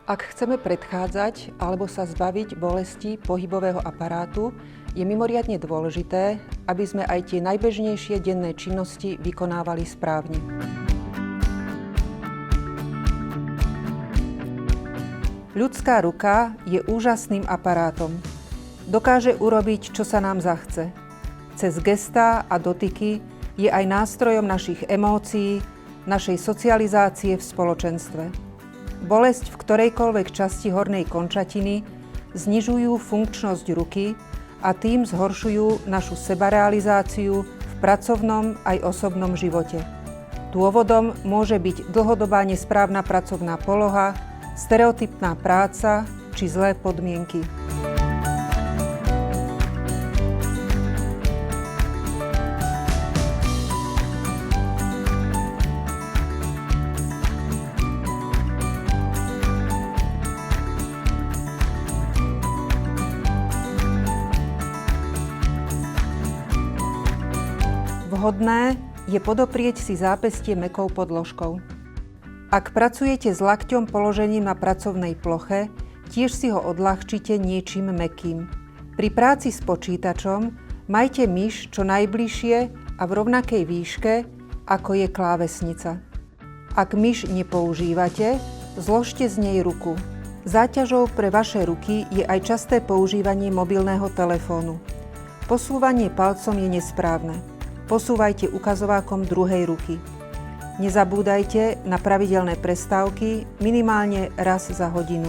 Ak chceme predchádzať alebo sa zbaviť bolesti pohybového aparátu, je mimoriadne dôležité, aby sme aj tie najbežnejšie denné činnosti vykonávali správne. Ľudská ruka je úžasným aparátom. Dokáže urobiť, čo sa nám zachce. Cez gestá a dotyky je aj nástrojom našich emócií, našej socializácie v spoločenstve. Bolesť v ktorejkoľvek časti hornej končatiny znižujú funkčnosť ruky a tým zhoršujú našu sebarealizáciu v pracovnom aj osobnom živote. Dôvodom môže byť dlhodobá nesprávna pracovná poloha, stereotypná práca či zlé podmienky. Vhodné je podoprieť si zápestie mäkkou podložkou. Ak pracujete s lakťom položením na pracovnej ploche, tiež si ho odľahčite niečím mäkkým. Pri práci s počítačom majte myš čo najbližšie a v rovnakej výške, ako je klávesnica. Ak myš nepoužívate, zložte z nej ruku. Záťažou pre vaše ruky je aj časté používanie mobilného telefónu. Posúvanie palcom je nesprávne. Posúvajte ukazovákom druhej ruky. Nezabúdajte na pravidelné prestávky minimálne raz za hodinu.